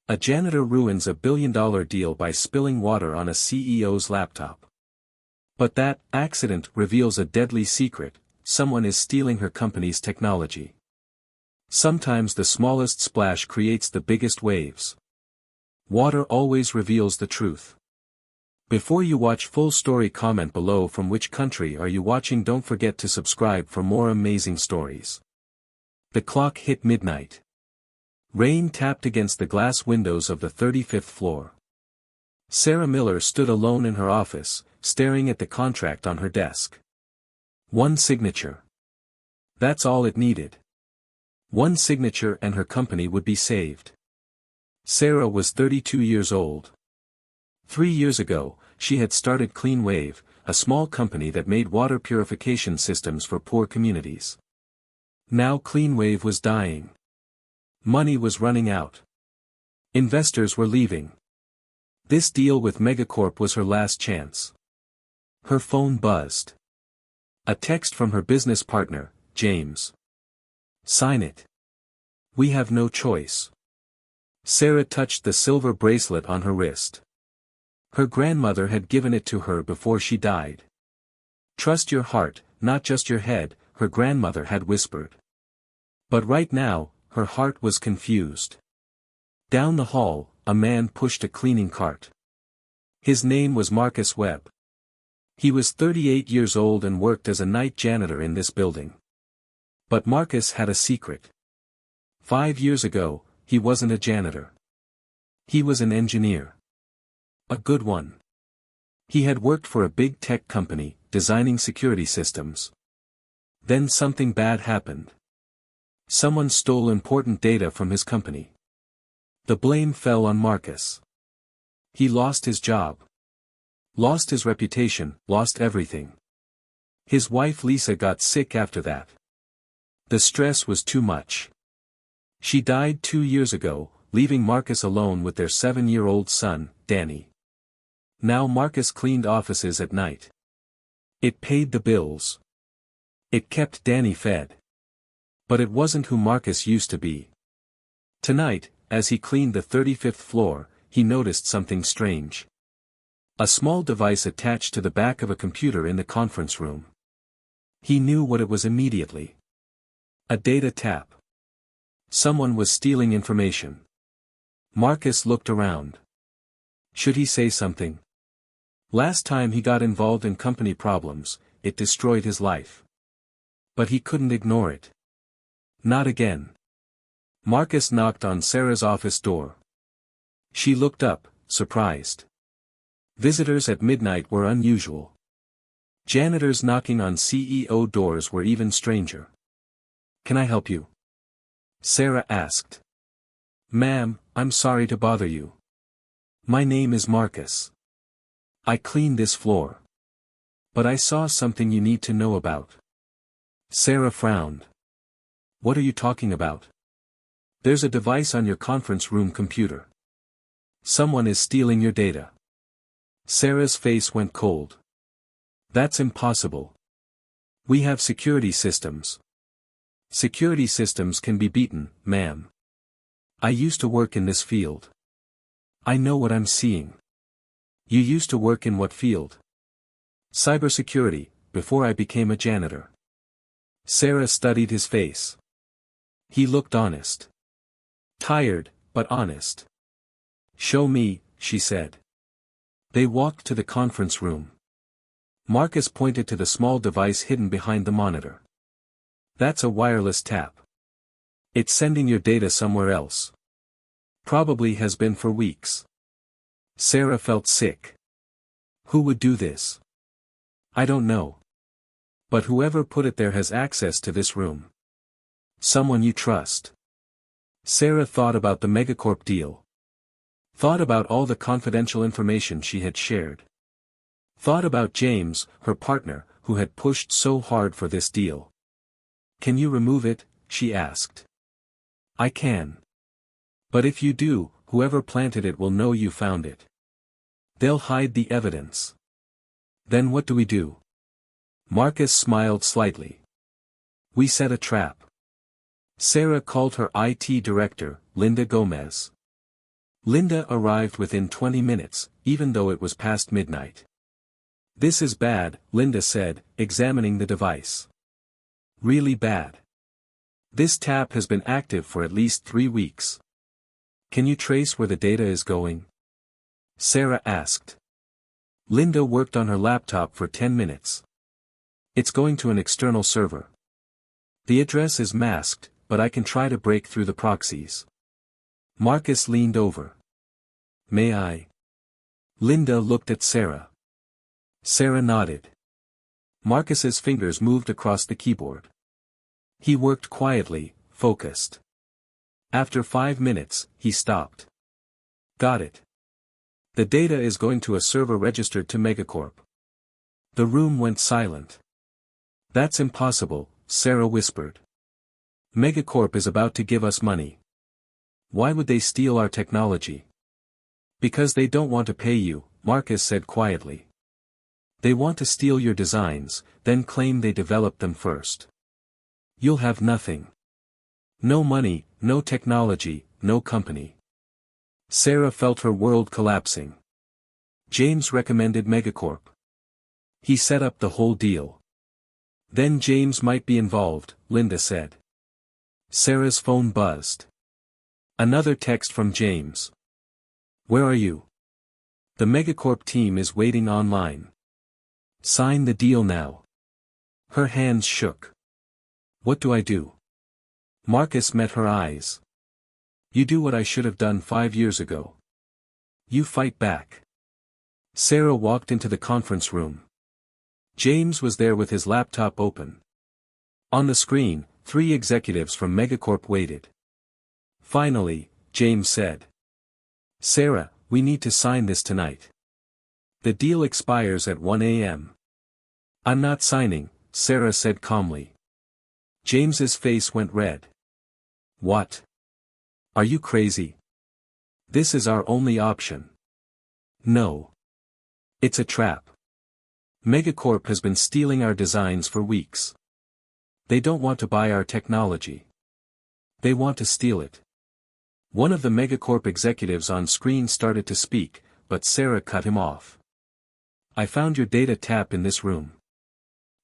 A janitor ruins a billion-dollar deal by spilling water on a CEO's laptop. But that accident reveals a deadly secret: someone is stealing her company's technology. Sometimes the smallest splash creates the biggest waves. Water always reveals the truth. Before you watch full story, comment below from which country are you watching. Don't forget to subscribe for more amazing stories. The clock hit midnight. Rain tapped against the glass windows of the 35th floor. Sarah Miller stood alone in her office, staring at the contract on her desk. One signature. That's all it needed. One signature and her company would be saved. Sarah was 32 years old. 3 years ago, she had started Clean Wave, a small company that made water purification systems for poor communities. Now Clean Wave was dying. Money was running out. Investors were leaving. This deal with Megacorp was her last chance. Her phone buzzed. A text from her business partner, James. Sign it. We have no choice. Sarah touched the silver bracelet on her wrist. Her grandmother had given it to her before she died. Trust your heart, not just your head, her grandmother had whispered. But right now, her heart was confused. Down the hall, a man pushed a cleaning cart. His name was Marcus Webb. He was 38 years old and worked as a night janitor in this building. But Marcus had a secret. 5 years ago, he wasn't a janitor. He was an engineer. A good one. He had worked for a big tech company, designing security systems. Then something bad happened. Someone stole important data from his company. The blame fell on Marcus. He lost his job. Lost his reputation, lost everything. His wife Lisa got sick after that. The stress was too much. She died 2 years ago, leaving Marcus alone with their 7-year-old son, Danny. Now Marcus cleaned offices at night. It paid the bills. It kept Danny fed. But it wasn't who Marcus used to be. Tonight, as he cleaned the 35th floor, he noticed something strange. A small device attached to the back of a computer in the conference room. He knew what it was immediately. A data tap. Someone was stealing information. Marcus looked around. Should he say something? Last time he got involved in company problems, it destroyed his life. But he couldn't ignore it. Not again. Marcus knocked on Sarah's office door. She looked up, surprised. Visitors at midnight were unusual. Janitors knocking on CEO doors were even stranger. Can I help you? Sarah asked. Ma'am, I'm sorry to bother you. My name is Marcus. I cleaned this floor. But I saw something you need to know about. Sarah frowned. What are you talking about? There's a device on your conference room computer. Someone is stealing your data. Sarah's face went cold. That's impossible. We have security systems. Security systems can be beaten, ma'am. I used to work in this field. I know what I'm seeing. You used to work in what field? Cybersecurity, before I became a janitor. Sarah studied his face. He looked honest. Tired, but honest. Show me, she said. They walked to the conference room. Marcus pointed to the small device hidden behind the monitor. That's a wireless tap. It's sending your data somewhere else. Probably has been for weeks. Sarah felt sick. Who would do this? I don't know. But whoever put it there has access to this room. Someone you trust. Sarah thought about the Megacorp deal. Thought about all the confidential information she had shared. Thought about James, her partner, who had pushed so hard for this deal. Can you remove it? She asked. I can. But if you do, whoever planted it will know you found it. They'll hide the evidence. Then what do we do? Marcus smiled slightly. We set a trap. Sarah called her IT director, Linda Gomez. Linda arrived within 20 minutes, even though it was past midnight. "This is bad," Linda said, examining the device. "Really bad. This tap has been active for at least 3 weeks. Can you trace where the data is going?" Sarah asked. Linda worked on her laptop for 10 minutes. "It's going to an external server. The address is masked, but I can try to break through the proxies." Marcus leaned over. "May I?" Linda looked at Sarah. Sarah nodded. Marcus's fingers moved across the keyboard. He worked quietly, focused. After 5 minutes, he stopped. "Got it. The data is going to a server registered to Megacorp." The room went silent. "That's impossible," Sarah whispered. "Megacorp is about to give us money. Why would they steal our technology?" "Because they don't want to pay you," Marcus said quietly. "They want to steal your designs, then claim they developed them first. You'll have nothing. No money, no technology, no company." Sarah felt her world collapsing. James recommended Megacorp. He set up the whole deal. "Then James might be involved," Linda said. Sarah's phone buzzed. Another text from James. "Where are you? The Megacorp team is waiting online. Sign the deal now." Her hands shook. "What do I do?" Marcus met her eyes. "You do what I should have done 5 years ago. You fight back." Sarah walked into the conference room. James was there with his laptop open. On the screen, 3 executives from Megacorp waited. Finally, James said, "Sarah, we need to sign this tonight. The deal expires at 1 a.m. "I'm not signing," Sarah said calmly. James's face went red. "What? Are you crazy? This is our only option." "No. It's a trap. Megacorp has been stealing our designs for weeks. They don't want to buy our technology. They want to steal it." One of the Megacorp executives on screen started to speak, but Sarah cut him off. "I found your data tap in this room.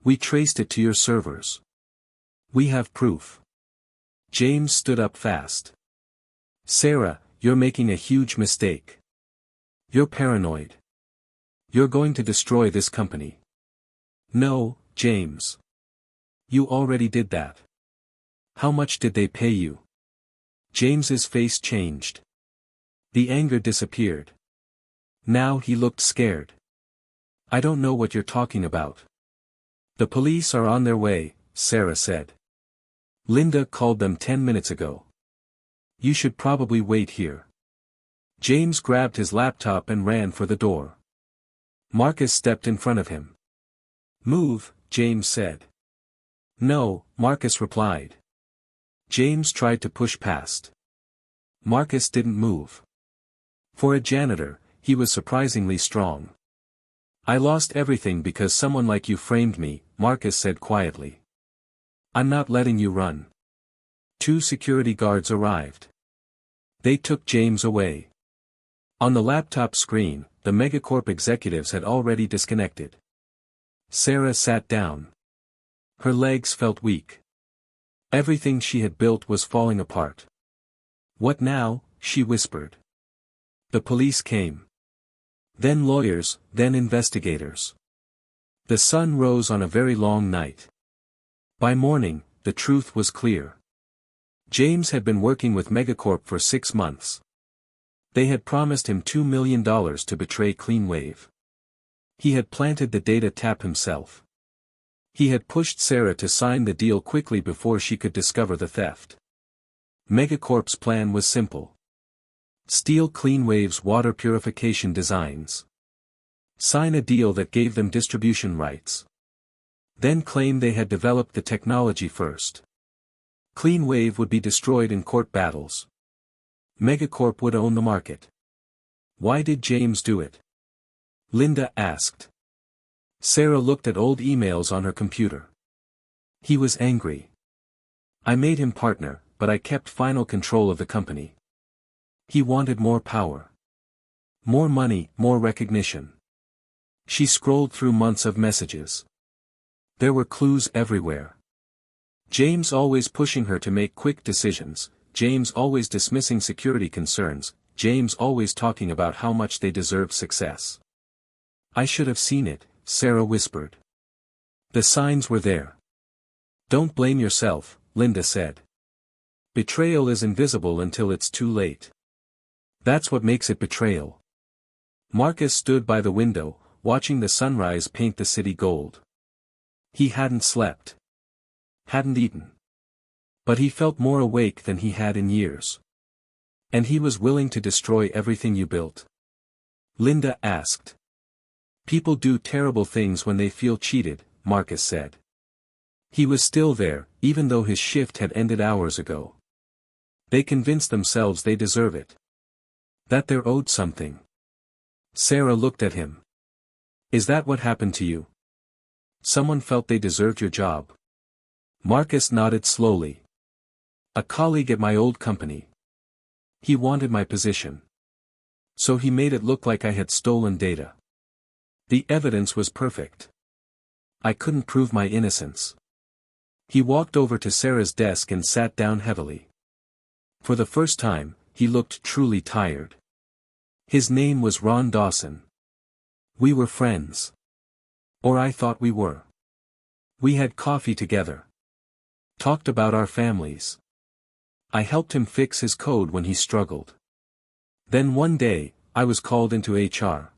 We traced it to your servers. We have proof." James stood up fast. "Sarah, you're making a huge mistake. You're paranoid. You're going to destroy this company." "No, James. You already did that. How much did they pay you?" James's face changed. The anger disappeared. Now he looked scared. "I don't know what you're talking about." "The police are on their way," Sarah said. "Linda called them 10 minutes ago. You should probably wait here." James grabbed his laptop and ran for the door. Marcus stepped in front of him. "Move," James said. "No," Marcus replied. James tried to push past. Marcus didn't move. For a janitor, he was surprisingly strong. "I lost everything because someone like you framed me," Marcus said quietly. "I'm not letting you run." 2 security guards arrived. They took James away. On the laptop screen, the Megacorp executives had already disconnected. Sarah sat down. Her legs felt weak. Everything she had built was falling apart. "What now?" she whispered. The police came. Then lawyers, then investigators. The sun rose on a very long night. By morning, the truth was clear. James had been working with Megacorp for 6 months. They had promised him $2 million to betray Cleanwave. He had planted the data tap himself. He had pushed Sarah to sign the deal quickly before she could discover the theft. Megacorp's plan was simple. Steal Cleanwave's water purification designs. Sign a deal that gave them distribution rights. Then claim they had developed the technology first. Cleanwave would be destroyed in court battles. Megacorp would own the market. Why did James do it? Linda asked. Sarah looked at old emails on her computer. He was angry. "I made him partner, but I kept final control of the company. He wanted more power. More money, more recognition. She scrolled through months of messages. There were clues everywhere. James always pushing her to make quick decisions, James always dismissing security concerns, James always talking about how much they deserved success. I should have seen it, Sarah whispered. The signs were there. Don't blame yourself, Linda said. Betrayal is invisible until it's too late. That's what makes it betrayal. Marcus stood by the window, watching the sunrise paint the city gold. He hadn't slept. Hadn't eaten. But he felt more awake than he had in years. And he was willing to destroy everything you built. Linda asked. People do terrible things when they feel cheated, Marcus said. He was still there, even though his shift had ended hours ago. They convince themselves they deserve it. That they're owed something. Sarah looked at him. Is that what happened to you? Someone felt they deserved your job. Marcus nodded slowly. A colleague at my old company. He wanted my position. So he made it look like I had stolen data. The evidence was perfect. I couldn't prove my innocence. He walked over to Sarah's desk and sat down heavily. For the first time, he looked truly tired. His name was Ron Dawson. We were friends. Or I thought we were. We had coffee together. Talked about our families. I helped him fix his code when he struggled. Then one day, I was called into HR.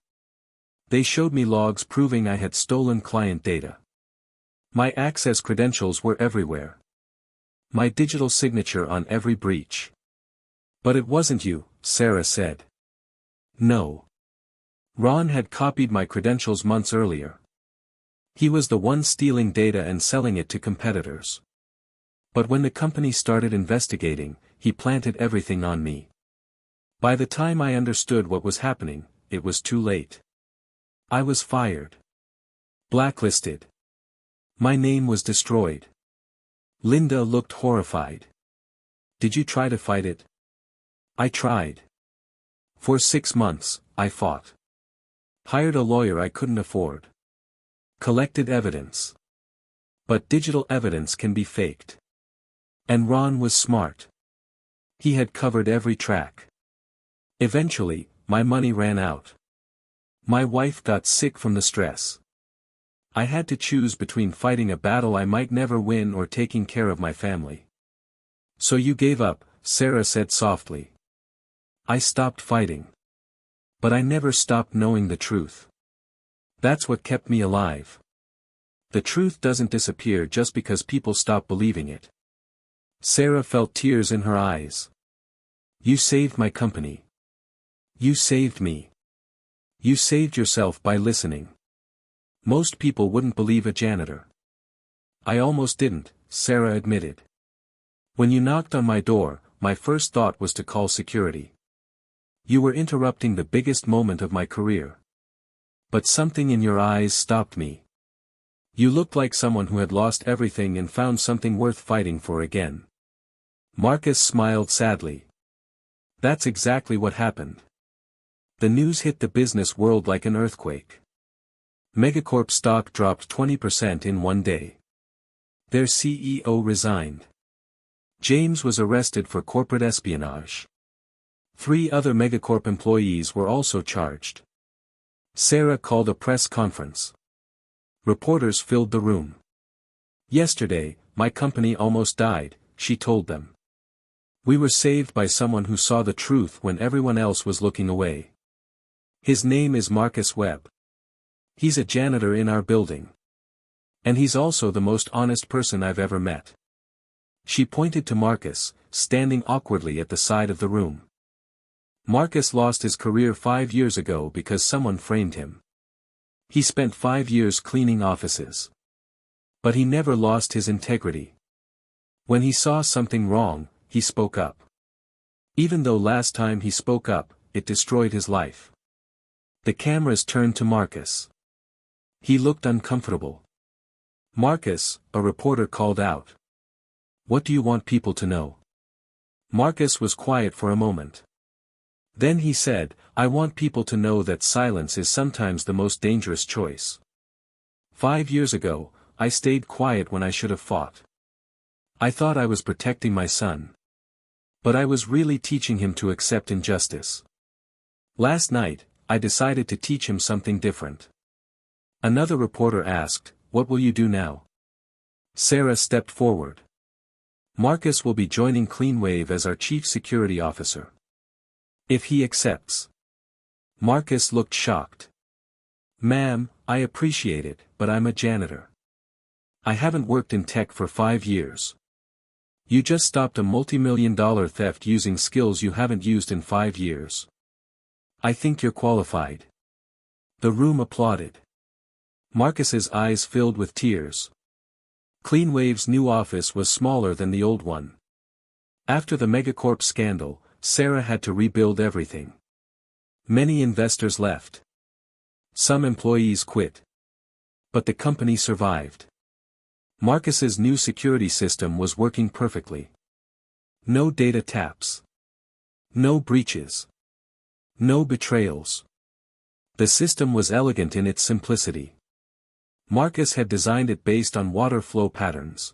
They showed me logs proving I had stolen client data. My access credentials were everywhere. My digital signature on every breach. But it wasn't you, Sarah said. No. Ron had copied my credentials months earlier. He was the one stealing data and selling it to competitors. But when the company started investigating, he planted everything on me. By the time I understood what was happening, it was too late. I was fired. Blacklisted. My name was destroyed. Linda looked horrified. Did you try to fight it? I tried. For 6 months, I fought. Hired a lawyer I couldn't afford. Collected evidence. But digital evidence can be faked. And Ron was smart. He had covered every track. Eventually, my money ran out. My wife got sick from the stress. I had to choose between fighting a battle I might never win or taking care of my family. So you gave up, Sarah said softly. I stopped fighting. But I never stopped knowing the truth. That's what kept me alive. The truth doesn't disappear just because people stop believing it. Sarah felt tears in her eyes. You saved my company. You saved me. You saved yourself by listening. Most people wouldn't believe a janitor. I almost didn't, Sarah admitted. When you knocked on my door, my first thought was to call security. You were interrupting the biggest moment of my career. But something in your eyes stopped me. You looked like someone who had lost everything and found something worth fighting for again. Marcus smiled sadly. That's exactly what happened. The news hit the business world like an earthquake. Megacorp stock dropped 20% in one day. Their CEO resigned. James was arrested for corporate espionage. 3 other Megacorp employees were also charged. Sarah called a press conference. Reporters filled the room. Yesterday, my company almost died, she told them. We were saved by someone who saw the truth when everyone else was looking away. His name is Marcus Webb. He's a janitor in our building. And he's also the most honest person I've ever met. She pointed to Marcus, standing awkwardly at the side of the room. Marcus lost his career 5 years ago because someone framed him. He spent 5 years cleaning offices. But he never lost his integrity. When he saw something wrong, he spoke up. Even though last time he spoke up, it destroyed his life. The cameras turned to Marcus. He looked uncomfortable. Marcus, a reporter called out. What do you want people to know? Marcus was quiet for a moment. Then he said, I want people to know that silence is sometimes the most dangerous choice. 5 years ago, I stayed quiet when I should have fought. I thought I was protecting my son. But I was really teaching him to accept injustice. Last night, I decided to teach him something different. Another reporter asked, what will you do now? Sarah stepped forward. Marcus will be joining CleanWave as our chief security officer. If he accepts. Marcus looked shocked. Ma'am, I appreciate it, but I'm a janitor. I haven't worked in tech for 5 years. You just stopped a multi-million-dollar theft using skills you haven't used in 5 years. I think you're qualified. The room applauded. Marcus's eyes filled with tears. CleanWave's new office was smaller than the old one. After the Megacorp scandal, Sarah had to rebuild everything. Many investors left. Some employees quit. But the company survived. Marcus's new security system was working perfectly. No data taps. No breaches. No betrayals. The system was elegant in its simplicity. Marcus had designed it based on water flow patterns.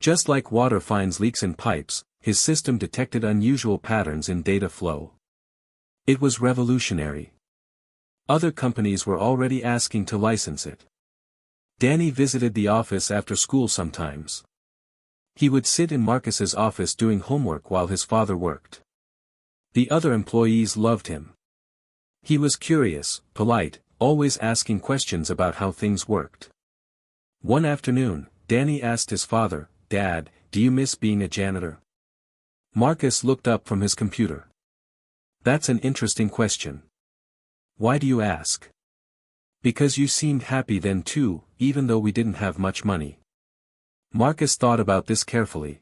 Just like water finds leaks in pipes, his system detected unusual patterns in data flow. It was revolutionary. Other companies were already asking to license it. Danny visited the office after school sometimes. He would sit in Marcus's office doing homework while his father worked. The other employees loved him. He was curious, polite, always asking questions about how things worked. One afternoon, Danny asked his father, Dad, do you miss being a janitor? Marcus looked up from his computer. That's an interesting question. Why do you ask? Because you seemed happy then too, even though we didn't have much money. Marcus thought about this carefully.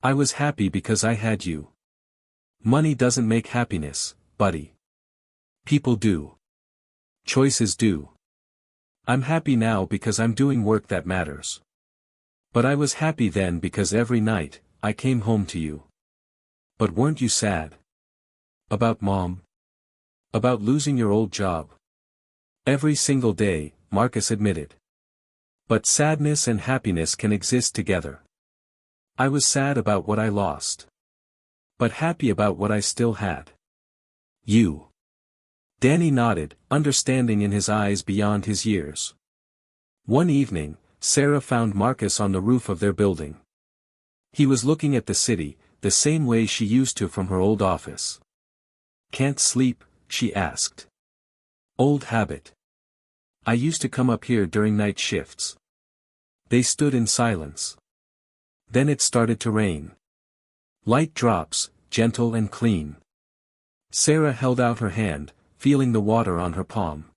I was happy because I had you. Money doesn't make happiness, buddy. People do. Choices do. I'm happy now because I'm doing work that matters. But I was happy then because every night, I came home to you. But weren't you sad? About Mom? About losing your old job? Every single day, Marcus admitted. But sadness and happiness can exist together. I was sad about what I lost. But happy about what I still had. You. Danny nodded, understanding in his eyes beyond his years. One evening, Sarah found Marcus on the roof of their building. He was looking at the city, the same way she used to from her old office. Can't sleep, she asked. Old habit. I used to come up here during night shifts. They stood in silence. Then it started to rain. Light drops, gentle and clean. Sarah held out her hand, feeling the water on her palm.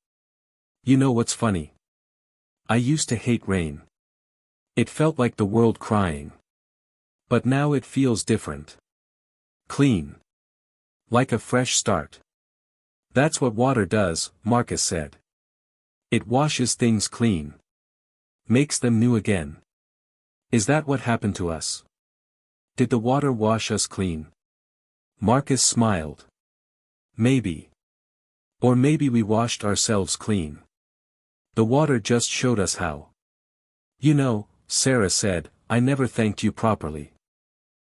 You know what's funny? I used to hate rain. It felt like the world crying. But now it feels different. Clean. Like a fresh start. That's what water does, Marcus said. It washes things clean. Makes them new again. Is that what happened to us? Did the water wash us clean? Marcus smiled. Maybe. Or maybe we washed ourselves clean. The water just showed us how. You know, Sarah said, I never thanked you properly.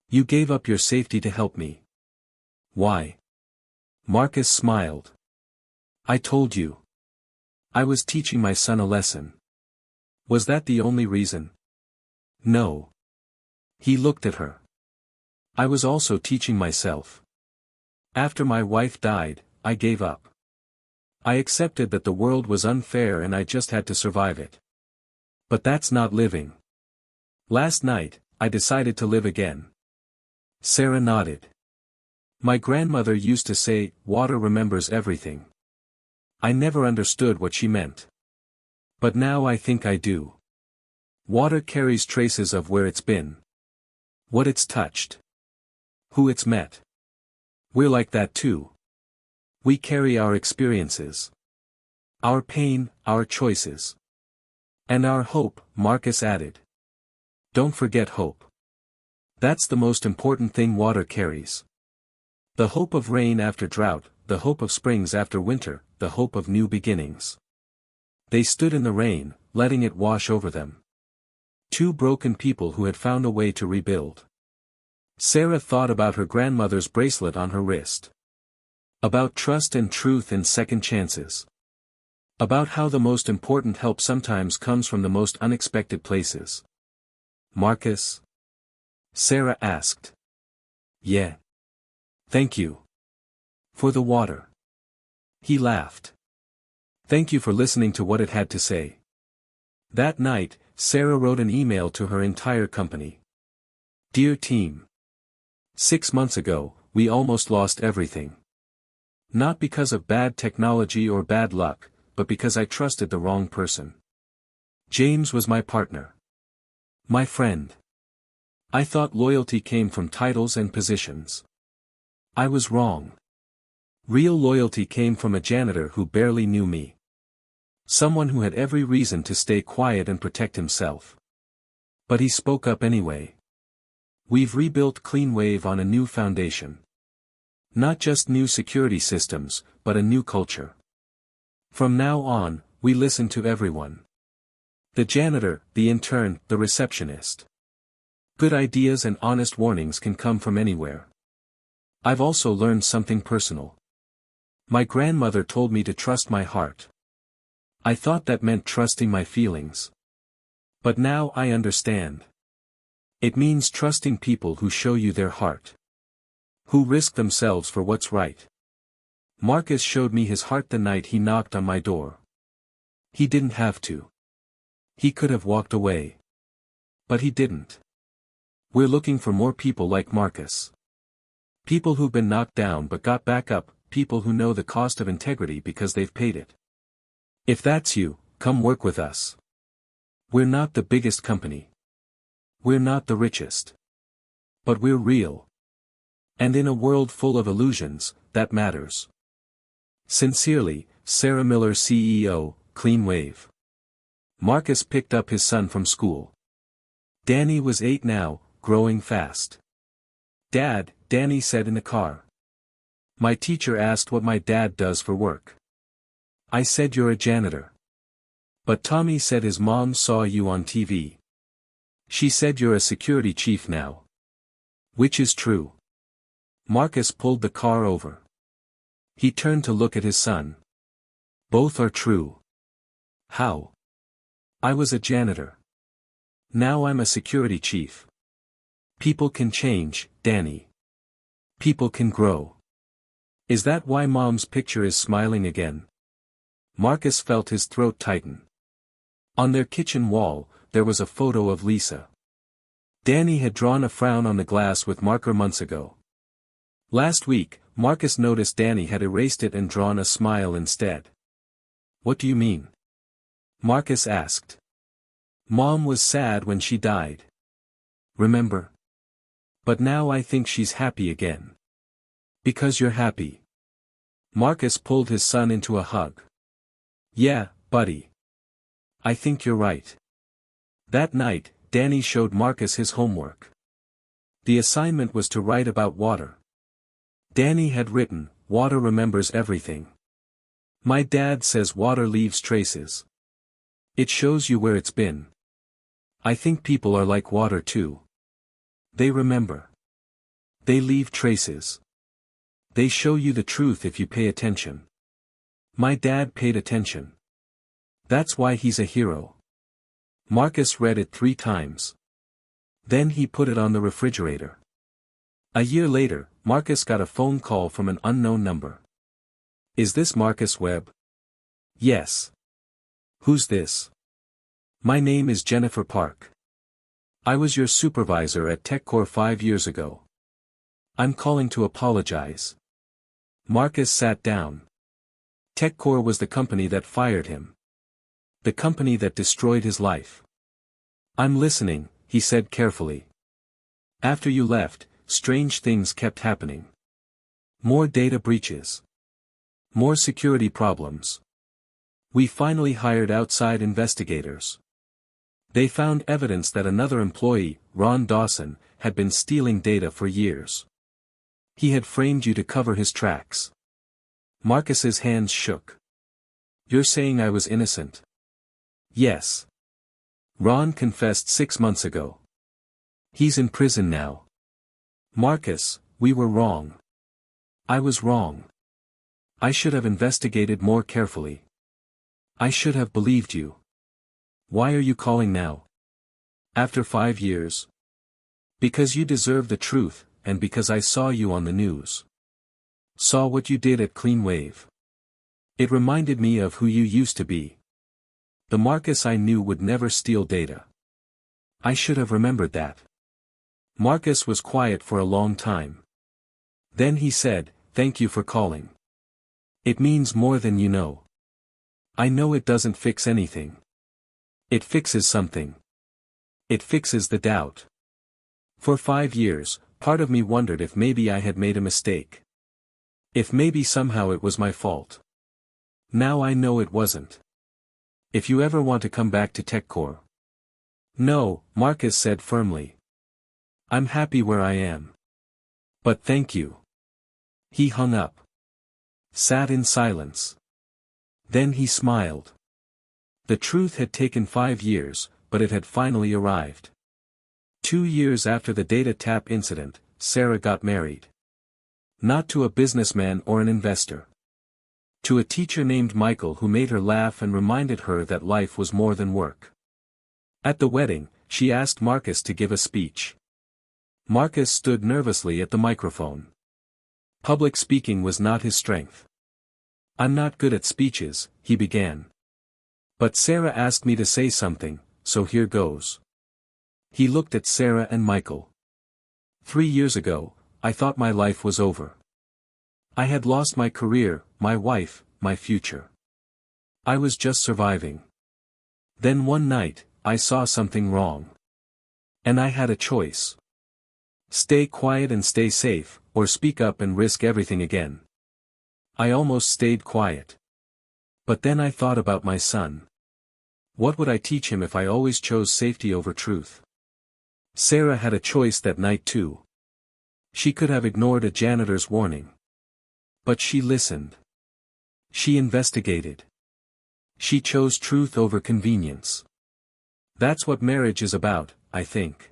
You gave up your safety to help me. Why? Marcus smiled. I told you. I was teaching my son a lesson. Was that the only reason? No. He looked at her. I was also teaching myself. After my wife died, I gave up. I accepted that the world was unfair and I just had to survive it. But that's not living. Last night, I decided to live again. Sarah nodded. My grandmother used to say, water remembers everything. I never understood what she meant. But now I think I do. Water carries traces of where it's been. What it's touched. Who it's met. We're like that too. We carry our experiences. Our pain, our choices. And our hope, Marcus added. Don't forget hope. That's the most important thing water carries. The hope of rain after drought, the hope of springs after winter, the hope of new beginnings. They stood in the rain, letting it wash over them. Two broken people who had found a way to rebuild. Sarah thought about her grandmother's bracelet on her wrist. About trust and truth and second chances. About how the most important help sometimes comes from the most unexpected places. Marcus? Sarah asked. Yeah. Thank you. For the water. He laughed. Thank you for listening to what it had to say. That night, Sarah wrote an email to her entire company. Dear team. 6 months ago, we almost lost everything. Not because of bad technology or bad luck, but because I trusted the wrong person. James was my partner. My friend. I thought loyalty came from titles and positions. I was wrong. Real loyalty came from a janitor who barely knew me. Someone who had every reason to stay quiet and protect himself. But he spoke up anyway. We've rebuilt Clean Wave on a new foundation. Not just new security systems, but a new culture. From now on, we listen to everyone. The janitor, the intern, the receptionist. Good ideas and honest warnings can come from anywhere. I've also learned something personal. My grandmother told me to trust my heart. I thought that meant trusting my feelings. But now I understand. It means trusting people who show you their heart. Who risk themselves for what's right. Marcus showed me his heart the night he knocked on my door. He didn't have to. He could have walked away. But he didn't. We're looking for more people like Marcus. People who've been knocked down but got back up, people who know the cost of integrity because they've paid it. If that's you, come work with us. We're not the biggest company. We're not the richest. But we're real. And in a world full of illusions, that matters. Sincerely, Sarah Miller, CEO, Clean Wave. Marcus picked up his son from school. Danny was 8 now, growing fast. Dad, Danny said in the car. My teacher asked what my dad does for work. I said you're a janitor. But Tommy said his mom saw you on TV. She said you're a security chief now. Which is true? Marcus pulled the car over. He turned to look at his son. Both are true. How? I was a janitor. Now I'm a security chief. People can change, Danny. People can grow. Is that why Mom's picture is smiling again? Marcus felt his throat tighten. On their kitchen wall, there was a photo of Lisa. Danny had drawn a frown on the glass with marker months ago. Last week, Marcus noticed Danny had erased it and drawn a smile instead. What do you mean? Marcus asked. Mom was sad when she died. Remember? But now I think she's happy again. Because you're happy. Marcus pulled his son into a hug. Yeah, buddy. I think you're right. That night, Danny showed Marcus his homework. The assignment was to write about water. Danny had written, water remembers everything. My dad says water leaves traces. It shows you where it's been. I think people are like water too. They remember. They leave traces. They show you the truth if you pay attention. My dad paid attention. That's why he's a hero. Marcus read it 3 times. Then he put it on the refrigerator. A year later, Marcus got a phone call from an unknown number. Is this Marcus Webb? Yes. Who's this? My name is Jennifer Park. I was your supervisor at TechCore 5 years ago. I'm calling to apologize. Marcus sat down. TechCore was the company that fired him. The company that destroyed his life. I'm listening, he said carefully. After you left, strange things kept happening. More data breaches. More security problems. We finally hired outside investigators. They found evidence that another employee, Ron Dawson, had been stealing data for years. He had framed you to cover his tracks. Marcus's hands shook. You're saying I was innocent? Yes. Ron confessed 6 months ago. He's in prison now. Marcus, we were wrong. I was wrong. I should have investigated more carefully. I should have believed you. Why are you calling now? After 5 years? Because you deserve the truth, and because I saw you on the news. Saw what you did at Clean Wave. It reminded me of who you used to be. The Marcus I knew would never steal data. I should have remembered that. Marcus was quiet for a long time. Then he said, "Thank you for calling. It means more than you know. I know it doesn't fix anything. It fixes something. It fixes the doubt. For 5 years, part of me wondered if maybe I had made a mistake. If maybe somehow it was my fault. Now I know it wasn't. If you ever want to come back to TechCore." "No," Marcus said firmly. "I'm happy where I am. But thank you." He hung up. Sat in silence. Then he smiled. The truth had taken 5 years, but it had finally arrived. 2 years after the data tap incident, Sarah got married. Not to a businessman or an investor. To a teacher named Michael who made her laugh and reminded her that life was more than work. At the wedding, she asked Marcus to give a speech. Marcus stood nervously at the microphone. Public speaking was not his strength. "I'm not good at speeches," he began. "But Sarah asked me to say something, so here goes." He looked at Sarah and Michael. 3 years ago, I thought my life was over. I had lost my career, my wife, my future. I was just surviving. Then one night, I saw something wrong. And I had a choice. Stay quiet and stay safe, or speak up and risk everything again. I almost stayed quiet. But then I thought about my son. What would I teach him if I always chose safety over truth? Sarah had a choice that night too. She could have ignored a janitor's warning. But she listened. She investigated. She chose truth over convenience. That's what marriage is about, I think.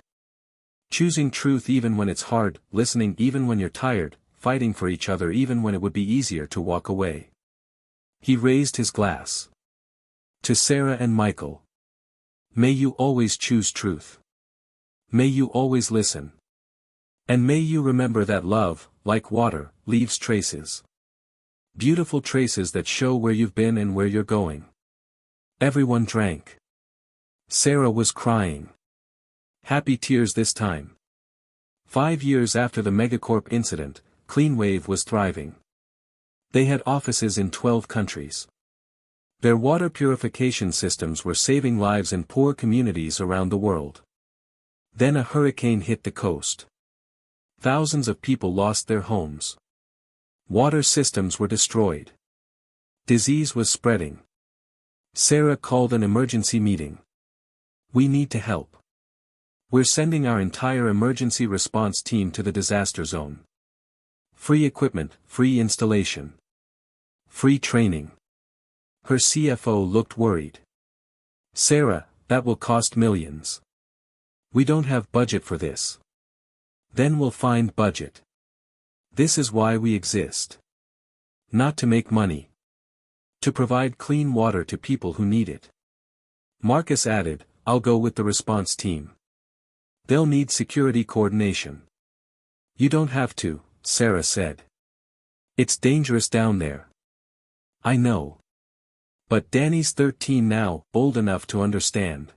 Choosing truth even when it's hard, listening even when you're tired, fighting for each other even when it would be easier to walk away. He raised his glass. To Sarah and Michael. May you always choose truth. May you always listen. And may you remember that love, like water, leaves traces. Beautiful traces that show where you've been and where you're going. Everyone drank. Sarah was crying. Happy tears this time. 5 years after the Megacorp incident, Clean Wave was thriving. They had offices in 12 countries. Their water purification systems were saving lives in poor communities around the world. Then a hurricane hit the coast. Thousands of people lost their homes. Water systems were destroyed. Disease was spreading. Sarah called an emergency meeting. "We need to help. We're sending our entire emergency response team to the disaster zone. Free equipment, free installation. Free training." Her CFO looked worried. "Sarah, that will cost millions. We don't have budget for this." "Then we'll find budget. This is why we exist. Not to make money. To provide clean water to people who need it." Marcus added, "I'll go with the response team. They'll need security coordination." "You don't have to," Sarah said. "It's dangerous down there." "I know. But Danny's 13 now, old enough to understand.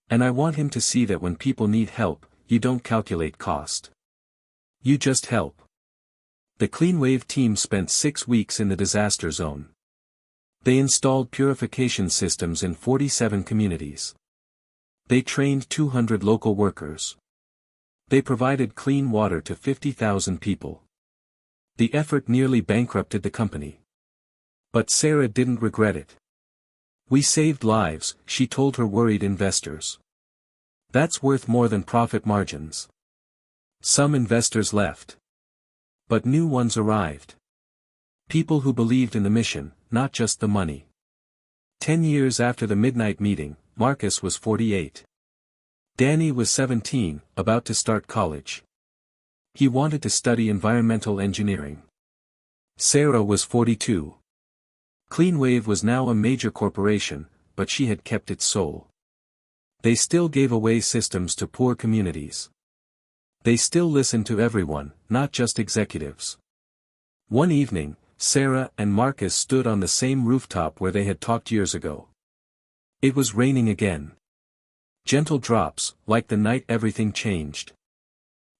And I want him to see that when people need help, you don't calculate cost. You just help." The Clean Wave team spent 6 weeks in the disaster zone. They installed purification systems in 47 communities. They trained 200 local workers. They provided clean water to 50,000 people. The effort nearly bankrupted the company. But Sarah didn't regret it. "We saved lives," she told her worried investors. "That's worth more than profit margins." Some investors left. But new ones arrived. People who believed in the mission, not just the money. 10 years after the midnight meeting, Marcus was 48. Danny was 17, about to start college. He wanted to study environmental engineering. Sarah was 42. CleanWave was now a major corporation, but she had kept its soul. They still gave away systems to poor communities. They still listened to everyone, not just executives. One evening, Sarah and Marcus stood on the same rooftop where they had talked years ago. It was raining again. Gentle drops, like the night everything changed.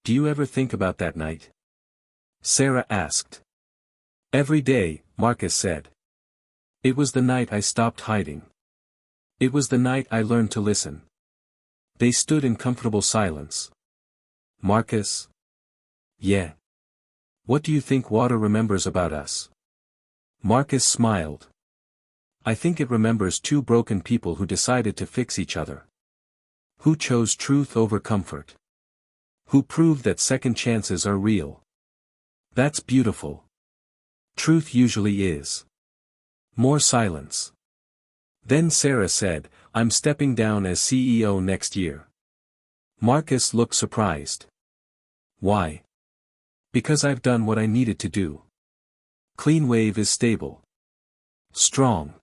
Do you ever think about that night? Sarah asked. Every day, Marcus said. It was the night I stopped hiding. It was the night I learned to listen. They stood in comfortable silence. Marcus? Yeah. What do you think water remembers about us? Marcus smiled. I think it remembers two broken people who decided to fix each other. Who chose truth over comfort. Who proved that second chances are real. That's beautiful. Truth usually is. More silence. Then Sarah said, I'm stepping down as CEO next year. Marcus looked surprised. Why? Because I've done what I needed to do. CleanWave is stable. Strong.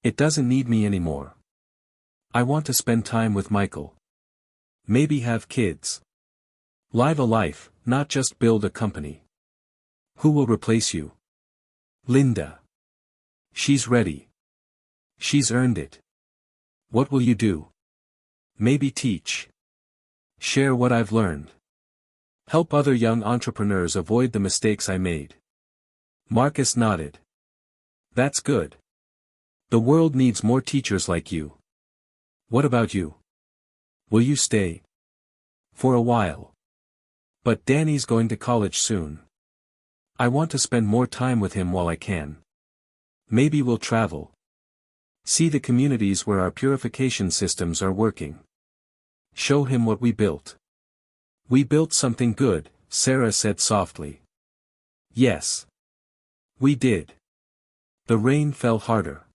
It doesn't need me anymore. I want to spend time with Michael. Maybe have kids. Live a life, not just build a company. Who will replace you? Linda. She's ready. She's earned it. What will you do? Maybe teach. Share what I've learned. Help other young entrepreneurs avoid the mistakes I made. Marcus nodded. That's good. The world needs more teachers like you. What about you? Will you stay? For a while. But Danny's going to college soon. I want to spend more time with him while I can. Maybe we'll travel. See the communities where our purification systems are working. Show him what we built. We built something good, Sarah said softly. Yes. We did. The rain fell harder.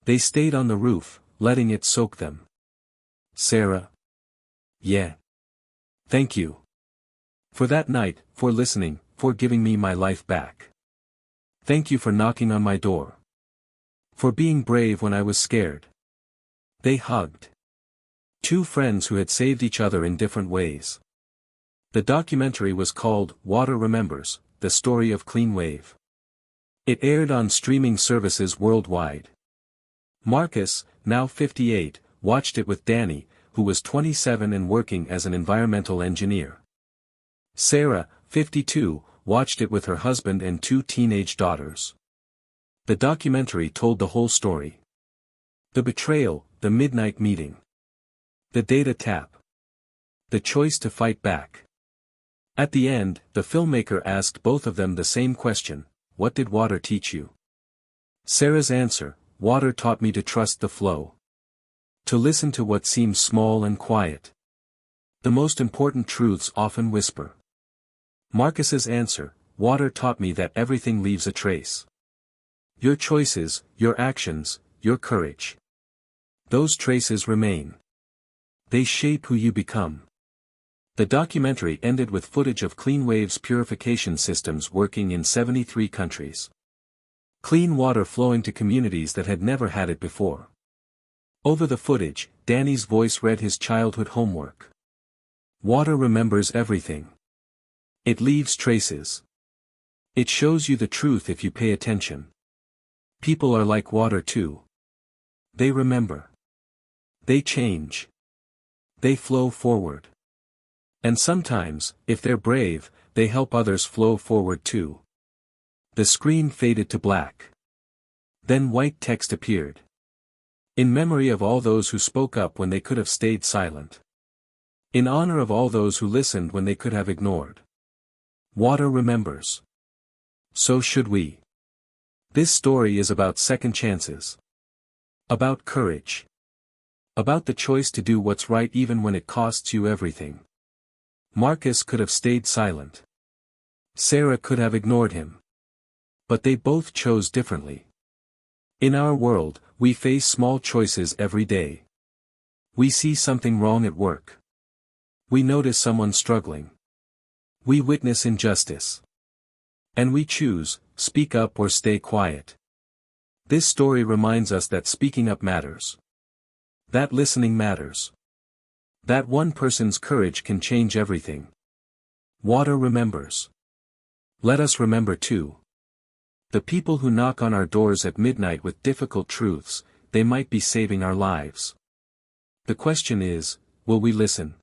They stayed on the roof, letting it soak them. Sarah. Yeah. Thank you. For that night, for listening, for giving me my life back. Thank you for knocking on my door. For being brave when I was scared. They hugged. Two friends who had saved each other in different ways. The documentary was called Water Remembers, The Story of CleanWave. It aired on streaming services worldwide. Marcus, now 58, watched it with Danny, who was 27 and working as an environmental engineer. Sarah, 52, watched it with her husband and two teenage daughters. The documentary told the whole story. The betrayal, the midnight meeting. The data tap. The choice to fight back. At the end, the filmmaker asked both of them the same question, what did water teach you? Sarah's answer, water taught me to trust the flow. To listen to what seems small and quiet. The most important truths often whisper. Marcus's answer, water taught me that everything leaves a trace. Your choices, your actions, your courage. Those traces remain. They shape who you become. The documentary ended with footage of CleanWave's purification systems working in 73 countries. Clean water flowing to communities that had never had it before. Over the footage, Danny's voice read his childhood homework. Water remembers everything. It leaves traces. It shows you the truth if you pay attention. People are like water too. They remember. They change. They flow forward. And sometimes, if they're brave, they help others flow forward too. The screen faded to black. Then white text appeared. In memory of all those who spoke up when they could have stayed silent. In honor of all those who listened when they could have ignored. Water remembers. So should we. This story is about second chances. About courage. About the choice to do what's right even when it costs you everything. Marcus could have stayed silent. Sarah could have ignored him. But they both chose differently. In our world, we face small choices every day. We see something wrong at work. We notice someone struggling. We witness injustice. And we choose, speak up or stay quiet. This story reminds us that speaking up matters. That listening matters. That one person's courage can change everything. Water remembers. Let us remember too. The people who knock on our doors at midnight with difficult truths, they might be saving our lives. The question is, will we listen?